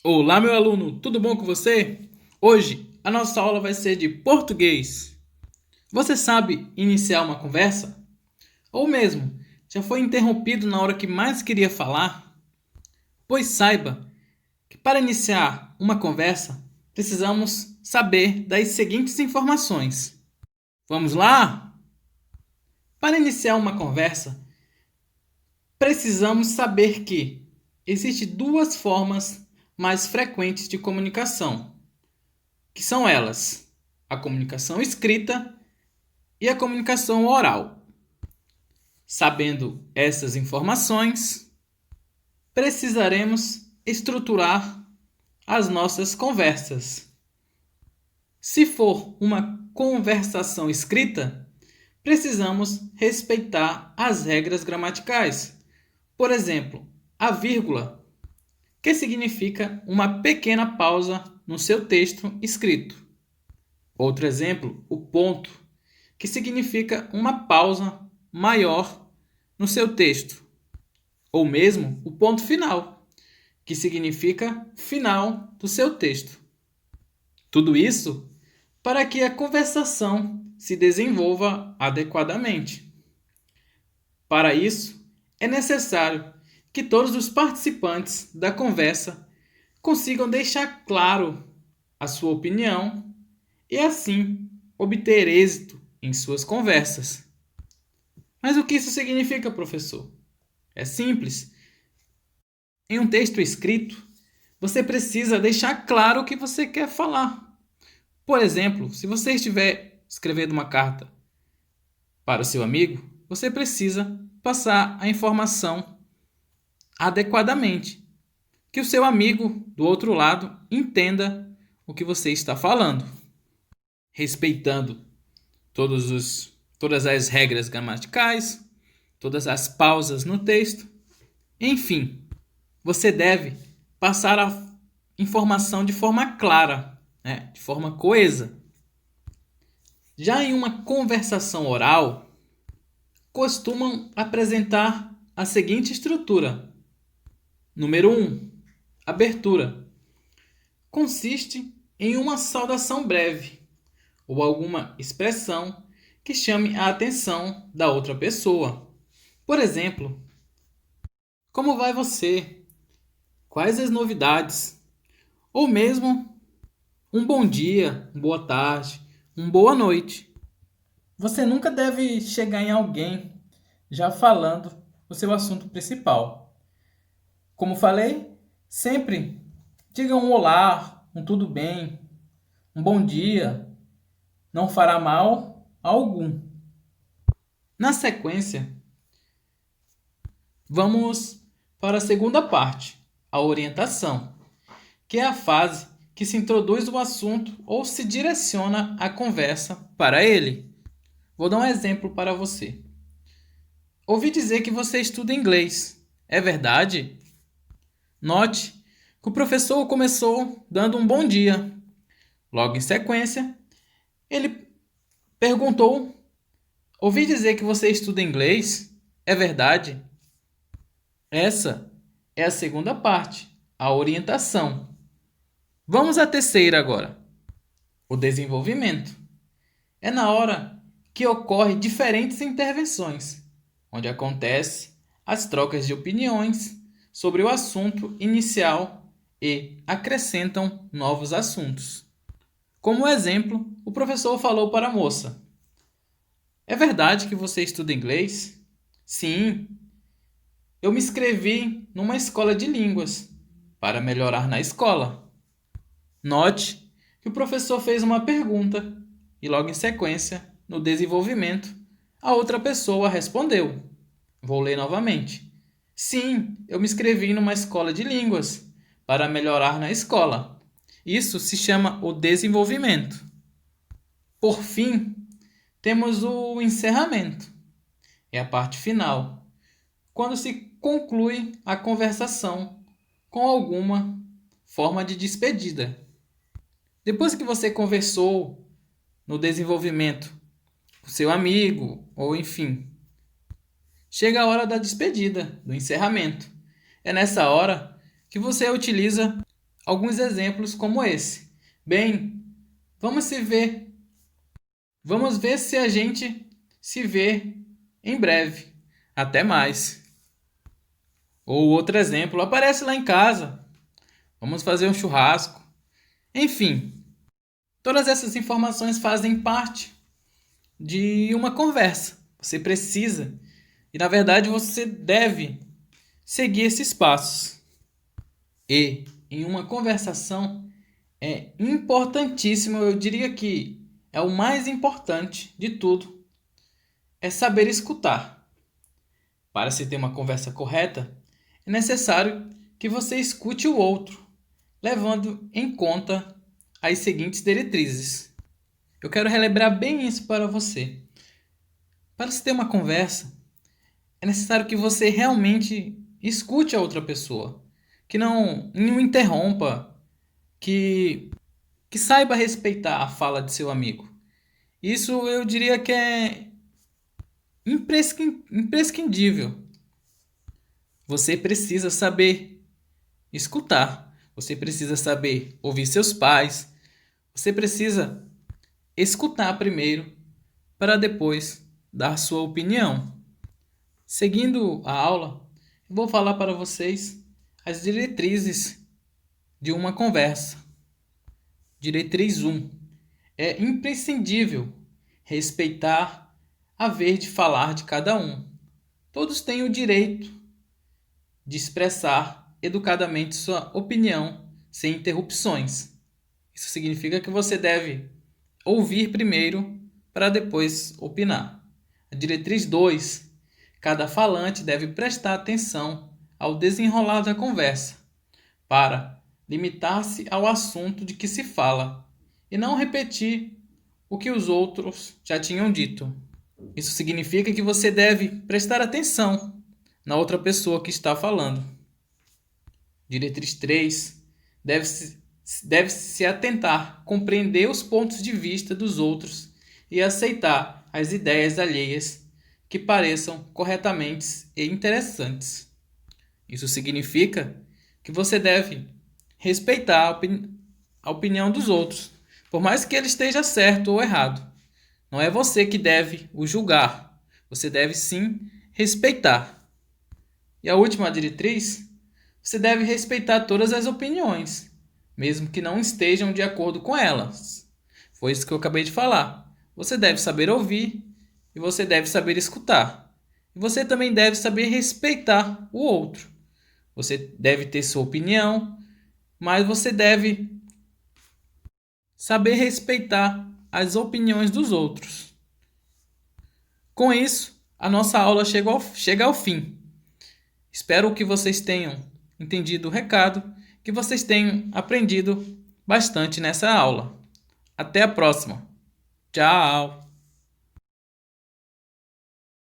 Olá, meu aluno, tudo bom com você? Hoje a nossa aula vai ser de português. Você sabe iniciar uma conversa? Ou mesmo, já foi interrompido na hora que mais queria falar? Pois saiba que para iniciar uma conversa, precisamos saber das seguintes informações. Vamos lá? Para iniciar uma conversa, precisamos saber que existem duas formas mais frequentes de comunicação, que são elas: a comunicação escrita e a comunicação oral. Sabendo essas informações, precisaremos estruturar as nossas conversas. Se for uma conversação escrita, precisamos respeitar as regras gramaticais. Por exemplo, a vírgula, que significa uma pequena pausa no seu texto escrito. Outro exemplo, o ponto, que significa uma pausa maior no seu texto. Ou mesmo o ponto final, que significa final do seu texto. Tudo isso para que a conversação se desenvolva adequadamente. Para isso, é necessário que todos os participantes da conversa consigam deixar claro a sua opinião e assim obter êxito em suas conversas. Mas o que isso significa, professor? É simples. Em um texto escrito, você precisa deixar claro o que você quer falar. Por exemplo, se você estiver escrevendo uma carta para o seu amigo, você precisa passar a informação adequadamente, que o seu amigo do outro lado entenda o que você está falando, respeitando todas as regras gramaticais, todas as pausas no texto. Enfim, você deve passar a informação de forma clara, né? De forma coesa. Já em uma conversação oral, costumam apresentar a seguinte estrutura. Número 1. Abertura. Consiste em uma saudação breve ou alguma expressão que chame a atenção da outra pessoa. Por exemplo, como vai você? Quais as novidades? Ou mesmo um bom dia, boa tarde, boa noite. Você nunca deve chegar em alguém já falando o seu assunto principal. Como falei, sempre diga um olá, um tudo bem, um bom dia, não fará mal a algum. Na sequência, vamos para a segunda parte, a orientação, que é a fase que se introduz o assunto ou se direciona a conversa para ele. Vou dar um exemplo para você. Ouvi dizer que você estuda inglês. É verdade? Note que o professor começou dando um bom dia. Logo em sequência, ele perguntou: ouvi dizer que você estuda inglês. É verdade? Essa é a segunda parte, a orientação. Vamos à terceira agora, o desenvolvimento. É na hora que ocorre diferentes intervenções, onde acontece as trocas de opiniões sobre o assunto inicial e acrescentam novos assuntos. Como exemplo, o professor falou para a moça: é verdade que você estuda inglês? Sim, eu me inscrevi numa escola de línguas para melhorar na escola. Note que o professor fez uma pergunta e, logo em sequência, no desenvolvimento, a outra pessoa respondeu. Vou ler novamente. Sim, eu me inscrevi numa escola de línguas para melhorar na escola. Isso se chama o desenvolvimento. Por fim, temos o encerramento. É a parte final, quando se conclui a conversação com alguma forma de despedida. Depois que você conversou no desenvolvimento com seu amigo, ou enfim, chega a hora da despedida, do encerramento. É nessa hora que você utiliza alguns exemplos como esse. Bem, vamos se ver. Vamos ver se a gente se vê em breve. Até mais. Ou outro exemplo, aparece lá em casa. Vamos fazer um churrasco. Enfim, todas essas informações fazem parte de uma conversa. Você precisa e, na verdade, você deve seguir esses passos. E em uma conversação é importantíssimo, eu diria que é o mais importante de tudo, é saber escutar. Para se ter uma conversa correta, é necessário que você escute o outro, levando em conta as seguintes diretrizes. Eu quero relembrar bem isso para você. Para se ter uma conversa, é necessário que você realmente escute a outra pessoa, que não interrompa, que saiba respeitar a fala de seu amigo. Isso eu diria que é imprescindível. Você precisa saber escutar, você precisa saber ouvir seus pais, você precisa escutar primeiro para depois dar sua opinião. Seguindo a aula, eu vou falar para vocês as diretrizes de uma conversa. Diretriz 1. É imprescindível respeitar a vez de falar de cada um. Todos têm o direito de expressar educadamente sua opinião sem interrupções. Isso significa que você deve ouvir primeiro para depois opinar. A diretriz 2. Cada falante deve prestar atenção ao desenrolar da conversa, para limitar-se ao assunto de que se fala e não repetir o que os outros já tinham dito. Isso significa que você deve prestar atenção na outra pessoa que está falando. Diretriz 3. Deve-se se atentar, compreender os pontos de vista dos outros e aceitar as ideias alheias que pareçam corretamente e interessantes. Isso significa que você deve respeitar a opinião dos outros, por mais que ele esteja certo ou errado. Não é você que deve o julgar, você deve sim respeitar. E a última diretriz, você deve respeitar todas as opiniões, mesmo que não estejam de acordo com elas. Foi isso que eu acabei de falar. Você deve saber ouvir e você deve saber escutar. E você também deve saber respeitar o outro. Você deve ter sua opinião, mas você deve saber respeitar as opiniões dos outros. Com isso, a nossa aula chega ao fim. Espero que vocês tenham entendido o recado, que vocês tenham aprendido bastante nessa aula. Até a próxima. Tchau!